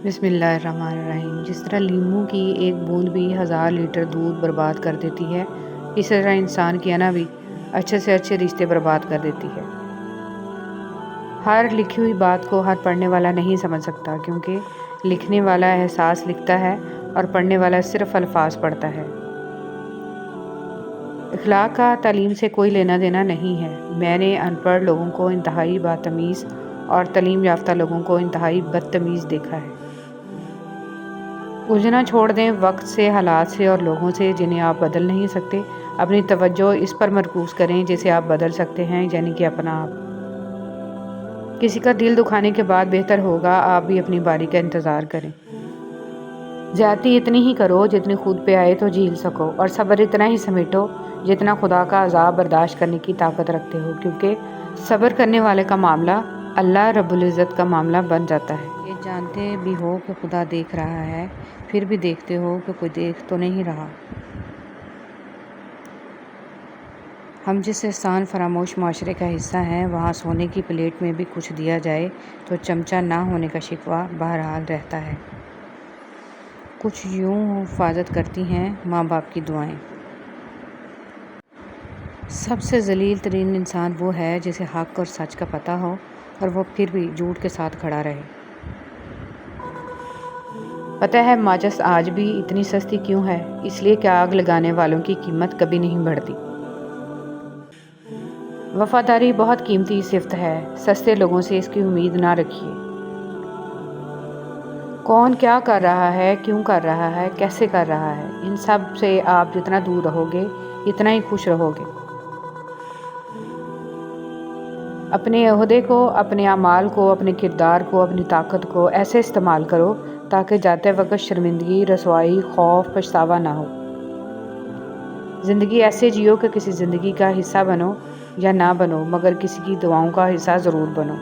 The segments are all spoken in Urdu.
بسم اللہ الرحمن الرحیم۔ جس طرح لیموں کی ایک بوند بھی 1000 لیٹر دودھ برباد کر دیتی ہے، اس طرح انسان کی انا بھی اچھے سے اچھے رشتے برباد کر دیتی ہے۔ ہر لکھی ہوئی بات کو ہر پڑھنے والا نہیں سمجھ سکتا، کیونکہ لکھنے والا احساس لکھتا ہے اور پڑھنے والا صرف الفاظ پڑھتا ہے۔ اخلاق کا تعلیم سے کوئی لینا دینا نہیں ہے۔ میں نے ان پڑھ لوگوں کو انتہائی بدتمیز اور تعلیم یافتہ لوگوں کو انتہائی بدتمیز دیکھا ہے۔ الجھنا چھوڑ دیں وقت سے، حالات سے اور لوگوں سے جنہیں آپ بدل نہیں سکتے۔ اپنی توجہ اس پر مرکوز کریں جسے آپ بدل سکتے ہیں، یعنی کہ اپنا آپ۔ کسی کا دل دکھانے کے بعد بہتر ہوگا آپ بھی اپنی باری کا انتظار کریں۔ زیادتی اتنی ہی کرو جتنی خود پہ آئے تو جھیل سکو، اور صبر اتنا ہی سمیٹو جتنا خدا کا عذاب برداشت کرنے کی طاقت رکھتے ہو، کیونکہ صبر کرنے والے کا معاملہ اللہ رب العزت کا معاملہ بن جاتا ہے۔ یہ جانتے بھی ہو کہ خدا دیکھ رہا ہے، پھر بھی دیکھتے ہو کہ کوئی دیکھ تو نہیں رہا۔ ہم جس احسان فراموش معاشرے کا حصہ ہیں، وہاں سونے کی پلیٹ میں بھی کچھ دیا جائے تو چمچہ نہ ہونے کا شکوہ بہرحال رہتا ہے۔ کچھ یوں حفاظت کرتی ہیں ماں باپ کی دعائیں۔ سب سے ذلیل ترین انسان وہ ہے جسے حق اور سچ کا پتہ ہو اور وہ پھر بھی جھوٹ کے ساتھ کھڑا رہے۔ پتہ ہے ماچس آج بھی اتنی سستی کیوں ہے؟ اس لیے کہ آگ لگانے والوں کی قیمت کبھی نہیں بڑھتی۔ وفاداری بہت قیمتی صفت ہے، سستے لوگوں سے اس کی امید نہ رکھیے۔ کون کیا کر رہا ہے، کیوں کر رہا ہے، کیسے کر رہا ہے، ان سب سے آپ جتنا دور رہو گے اتنا ہی خوش رہو گے۔ اپنے عہدے کو، اپنے اعمال کو، اپنے کردار کو، اپنی طاقت کو ایسے استعمال کرو تاکہ جاتے وقت شرمندگی، رسوائی، خوف، پچھتاوا نہ ہو۔ زندگی ایسے جیو کہ کسی زندگی کا حصہ بنو یا نہ بنو، مگر کسی کی دعاؤں کا حصہ ضرور بنو۔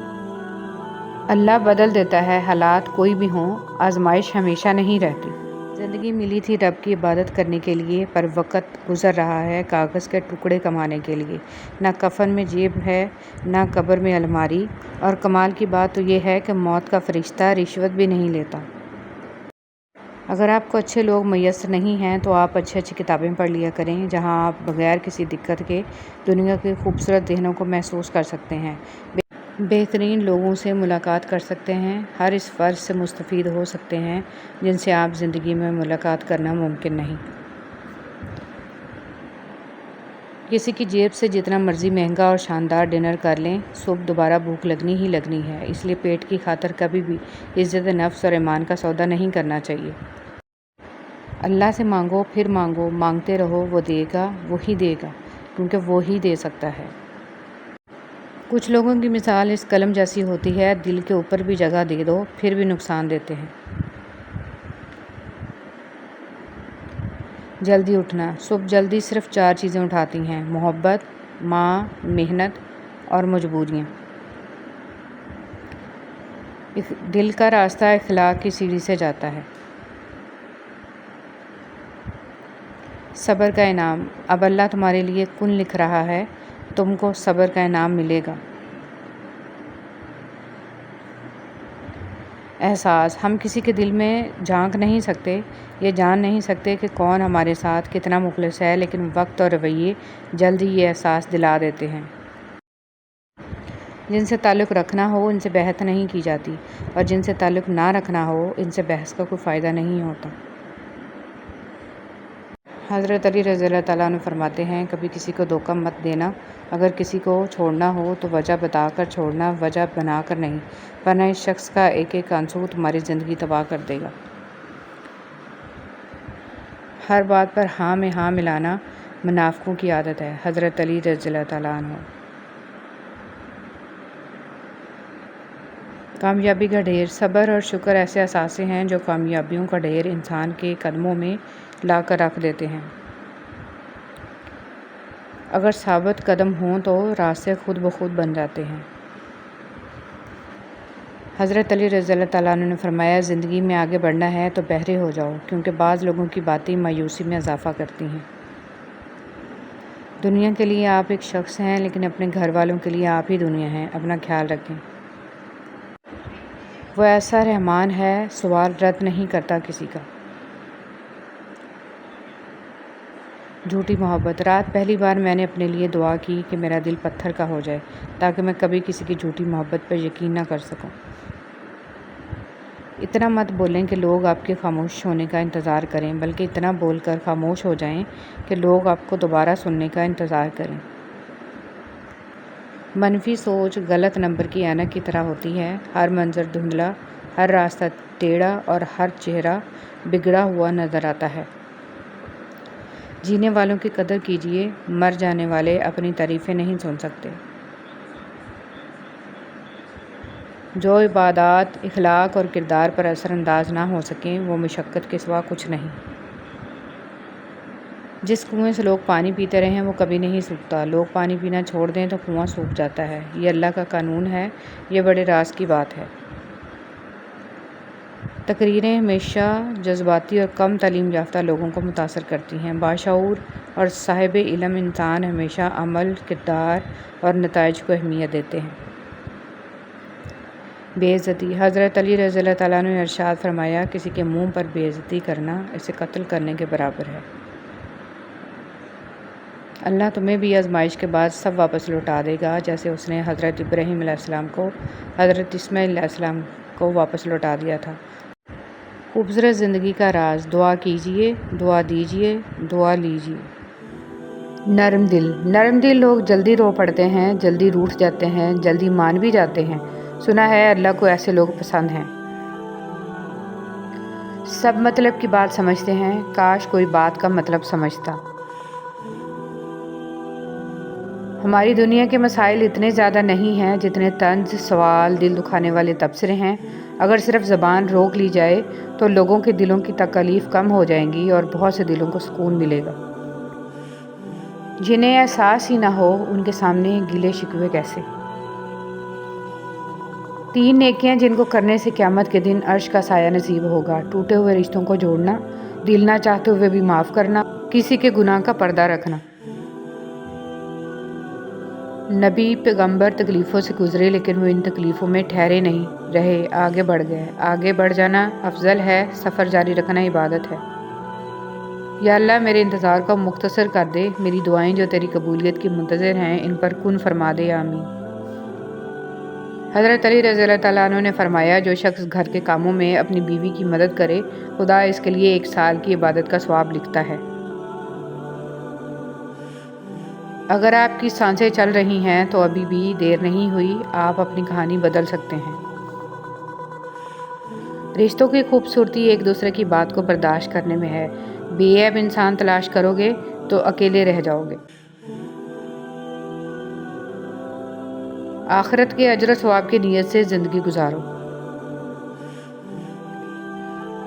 اللہ بدل دیتا ہے، حالات کوئی بھی ہوں، آزمائش ہمیشہ نہیں رہتی۔ زندگی ملی تھی رب کی عبادت کرنے کے لیے، پر وقت گزر رہا ہے کاغذ کے ٹکڑے کمانے کے لیے۔ نہ کفن میں جیب ہے، نہ قبر میں الماری، اور کمال کی بات تو یہ ہے کہ موت کا فرشتہ رشوت بھی نہیں لیتا۔ اگر آپ کو اچھے لوگ میسر نہیں ہیں تو آپ اچھی کتابیں پڑھ لیا کریں، جہاں آپ بغیر کسی دقت کے دنیا کے خوبصورت ذہنوں کو محسوس کر سکتے ہیں، بہترین لوگوں سے ملاقات کر سکتے ہیں، ہر اس فرد سے مستفید ہو سکتے ہیں جن سے آپ زندگی میں ملاقات کرنا ممکن نہیں۔ کسی کی جیب سے جتنا مرضی مہنگا اور شاندار ڈنر کر لیں، صبح دوبارہ بھوک لگنی ہی لگنی ہے۔ اس لیے پیٹ کی خاطر کبھی بھی عزت نفس اور ایمان کا سودا نہیں کرنا چاہیے۔ اللہ سے مانگو، پھر مانگو، مانگتے رہو، وہ دے گا، وہی دے گا، کیونکہ وہی دے سکتا ہے۔ کچھ لوگوں کی مثال اس قلم جیسی ہوتی ہے، دل کے اوپر بھی جگہ دے دو پھر بھی نقصان دیتے ہیں۔ جلدی اٹھنا۔ صبح جلدی صرف 4 چیزیں اٹھاتی ہیں: محبت، ماں، محنت اور مجبوریاں۔ دل کا راستہ اخلاق کی سیڑھی سے جاتا ہے۔ صبر کا انعام۔ اب اللہ تمہارے لیے کن لکھ رہا ہے، تم کو صبر کا انعام ملے گا۔ احساس۔ ہم کسی کے دل میں جھانک نہیں سکتے، یہ جان نہیں سکتے کہ کون ہمارے ساتھ کتنا مخلص ہے، لیکن وقت اور رویے جلد ہی یہ احساس دلا دیتے ہیں۔ جن سے تعلق رکھنا ہو ان سے بحث نہیں کی جاتی، اور جن سے تعلق نہ رکھنا ہو ان سے بحث کا کوئی فائدہ نہیں ہوتا۔ حضرت علی رضی اللہ تعالیٰ عنہ فرماتے ہیں، کبھی کسی کو دھوکہ مت دینا۔ اگر کسی کو چھوڑنا ہو تو وجہ بتا کر چھوڑنا، وجہ بنا کر نہیں، ورنہ اس شخص کا ایک ایک آنسو تمہاری زندگی تباہ کر دے گا۔ ہر بات پر ہاں میں ہاں ملانا منافقوں کی عادت ہے۔ حضرت علی رضی اللہ تعالیٰ عنہ۔ کامیابی کا ڈھیر۔ صبر اور شکر ایسے اثاثے ہیں جو کامیابیوں کا ڈھیر انسان کے قدموں میں لا کر رکھ دیتے ہیں۔ اگر ثابت قدم ہوں تو راستے خود بخود بن جاتے ہیں۔ حضرت علی رضی اللہ تعالیٰ عنہ نے فرمایا، زندگی میں آگے بڑھنا ہے تو بہرے ہو جاؤ، کیونکہ بعض لوگوں کی باتیں مایوسی میں اضافہ کرتی ہیں۔ دنیا کے لیے آپ ایک شخص ہیں، لیکن اپنے گھر والوں کے لیے آپ ہی دنیا ہیں۔ اپنا خیال رکھیں۔ وہ ایسا رحمان ہے، سوال رد نہیں کرتا کسی کا۔ جھوٹی محبت۔ رات پہلی بار میں نے اپنے لیے دعا کی کہ میرا دل پتھر کا ہو جائے تاکہ میں کبھی کسی کی جھوٹی محبت پر یقین نہ کر سکوں۔ اتنا مت بولیں کہ لوگ آپ کے خاموش ہونے کا انتظار کریں، بلکہ اتنا بول کر خاموش ہو جائیں کہ لوگ آپ کو دوبارہ سننے کا انتظار کریں۔ منفی سوچ غلط نمبر کی اینک کی طرح ہوتی ہے۔ ہر منظر دھندلا، ہر راستہ ٹیڑھا اور ہر چہرہ بگڑا ہوا نظر آتا ہے۔ جینے والوں کی قدر کیجیے، مر جانے والے اپنی تعریفیں نہیں سن سکتے۔ جو عبادات، اخلاق اور کردار پر اثر انداز نہ ہو سکیں وہ مشقت کے سوا کچھ نہیں۔ جس کنویں سے لوگ پانی پیتے رہیں وہ کبھی نہیں سوکھتا، لوگ پانی پینا چھوڑ دیں تو کنواں سوکھ جاتا ہے۔ یہ اللہ کا قانون ہے، یہ بڑے راز کی بات ہے۔ تقریریں ہمیشہ جذباتی اور کم تعلیم یافتہ لوگوں کو متاثر کرتی ہیں۔ باشعور اور صاحب علم انسان ہمیشہ عمل، کردار اور نتائج کو اہمیت دیتے ہیں۔ بے عزتی۔ حضرت علی رضی اللہ تعالیٰ عنہ نے ارشاد فرمایا، کسی کے منہ پر بے عزتی کرنا اسے قتل کرنے کے برابر ہے۔ اللہ تمہیں بھی آزمائش کے بعد سب واپس لوٹا دے گا، جیسے اس نے حضرت ابراہیم علیہ السلام کو حضرت اسماعیل علیہ السلام کو واپس لوٹا دیا تھا۔ خوبصورت زندگی کا راز۔ دعا کیجیے، دعا دیجیے، دعا لیجیے۔ نرم دل۔ نرم دل لوگ جلدی رو پڑتے ہیں، جلدی روٹھ جاتے ہیں، جلدی مان بھی جاتے ہیں۔ سنا ہے اللہ کو ایسے لوگ پسند ہیں۔ سب مطلب کی بات سمجھتے ہیں، کاش کوئی بات کا مطلب سمجھتا۔ ہماری دنیا کے مسائل اتنے زیادہ نہیں ہیں جتنے طنز، سوال، دل دکھانے والے تبصرے ہیں۔ اگر صرف زبان روک لی جائے تو لوگوں کے دلوں کی تکالیف کم ہو جائیں گی اور بہت سے دلوں کو سکون ملے گا۔ جنہیں احساس ہی نہ ہو ان کے سامنے گلے شکوے کیسے۔ 3 نیکیاں جن کو کرنے سے قیامت کے دن عرش کا سایہ نصیب ہوگا۔ ٹوٹے ہوئے رشتوں کو جوڑنا، دل نہ چاہتے ہوئے بھی معاف کرنا، کسی کے گناہ کا پردہ رکھنا۔ نبی پیغمبر تکلیفوں سے گزرے لیکن وہ ان تکلیفوں میں ٹھہرے نہیں رہے، آگے بڑھ گئے۔ آگے بڑھ جانا افضل ہے، سفر جاری رکھنا عبادت ہے۔ یا اللہ میرے انتظار کو مختصر کر دے، میری دعائیں جو تیری قبولیت کی منتظر ہیں ان پر کن فرما دے، آمین۔ حضرت علی رضی اللہ تعالیٰ عنہ نے فرمایا، جو شخص گھر کے کاموں میں اپنی بیوی کی مدد کرے خدا اس کے لیے 1 سال کی عبادت کا ثواب لکھتا ہے۔ اگر آپ کی سانسیں چل رہی ہیں تو ابھی بھی دیر نہیں ہوئی، آپ اپنی کہانی بدل سکتے ہیں۔ رشتوں کی خوبصورتی ایک دوسرے کی بات کو برداشت کرنے میں ہے۔ بے عیب انسان تلاش کرو گے تو اکیلے رہ جاؤ گے۔ آخرت کے اجر و ثواب کی نیت سے زندگی گزارو۔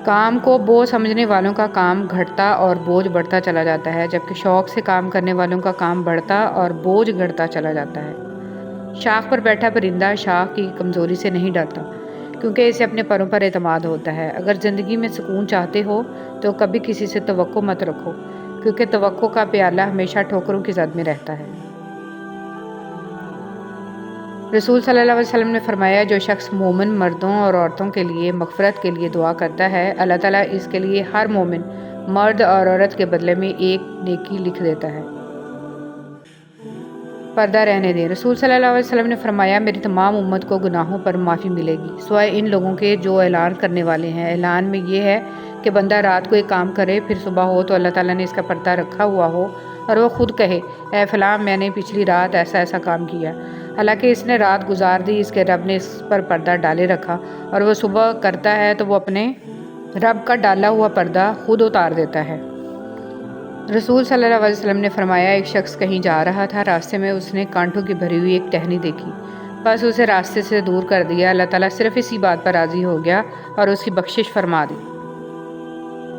کام کو بوجھ سمجھنے والوں کا کام گھٹتا اور بوجھ بڑھتا چلا جاتا ہے، جبکہ شوق سے کام کرنے والوں کا کام بڑھتا اور بوجھ گھٹتا چلا جاتا ہے۔ شاخ پر بیٹھا پرندہ شاخ کی کمزوری سے نہیں ڈرتا، کیونکہ اسے اپنے پروں پر اعتماد ہوتا ہے۔ اگر زندگی میں سکون چاہتے ہو تو کبھی کسی سے توقع مت رکھو، کیونکہ توقع کا پیالہ ہمیشہ ٹھوکروں کی زد میں رہتا ہے۔ رسول صلی اللہ علیہ وسلم نے فرمایا، جو شخص مومن مردوں اور عورتوں کے لیے مغفرت کے لیے دعا کرتا ہے، اللہ تعالیٰ اس کے لیے ہر مومن مرد اور عورت کے بدلے میں 1 نیکی لکھ دیتا ہے۔ پردہ رہنے دیں۔ رسول صلی اللہ علیہ وسلم نے فرمایا، میری تمام امت کو گناہوں پر معافی ملے گی سوائے ان لوگوں کے جو اعلان کرنے والے ہیں۔ اعلان میں یہ ہے کہ بندہ رات کو ایک کام کرے، پھر صبح ہو تو اللہ تعالیٰ نے اس کا پردہ رکھا ہوا ہو اور وہ خود کہے، اے فلاں میں نے پچھلی رات ایسا ایسا کام کیا، حالانکہ اس نے رات گزار دی، اس کے رب نے اس پر پردہ ڈالے رکھا، اور وہ صبح کرتا ہے تو وہ اپنے رب کا ڈالا ہوا پردہ خود اتار دیتا ہے۔ رسول صلی اللہ علیہ وسلم نے فرمایا، ایک شخص کہیں جا رہا تھا، راستے میں اس نے کانٹوں کی بھری ہوئی ایک ٹہنی دیکھی، بس اسے راستے سے دور کر دیا۔ اللہ تعالیٰ صرف اسی بات پر راضی ہو گیا اور اس کی بخشش فرما دی۔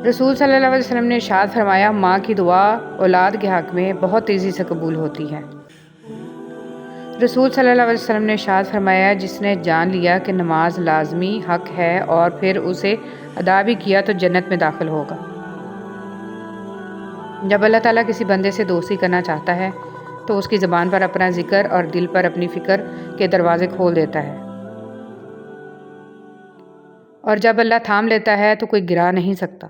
رسول صلی اللہ علیہ وسلم نے ارشاد فرمایا، ماں کی دعا اولاد کے حق میں بہت تیزی سے قبول ہوتی ہے۔ رسول صلی اللہ علیہ وسلم نے ارشاد فرمایا، جس نے جان لیا کہ نماز لازمی حق ہے اور پھر اسے ادا بھی کیا تو جنت میں داخل ہوگا۔ جب اللہ تعالیٰ کسی بندے سے دوستی کرنا چاہتا ہے تو اس کی زبان پر اپنا ذکر اور دل پر اپنی فکر کے دروازے کھول دیتا ہے۔ اور جب اللہ تھام لیتا ہے تو کوئی گرا نہیں سکتا۔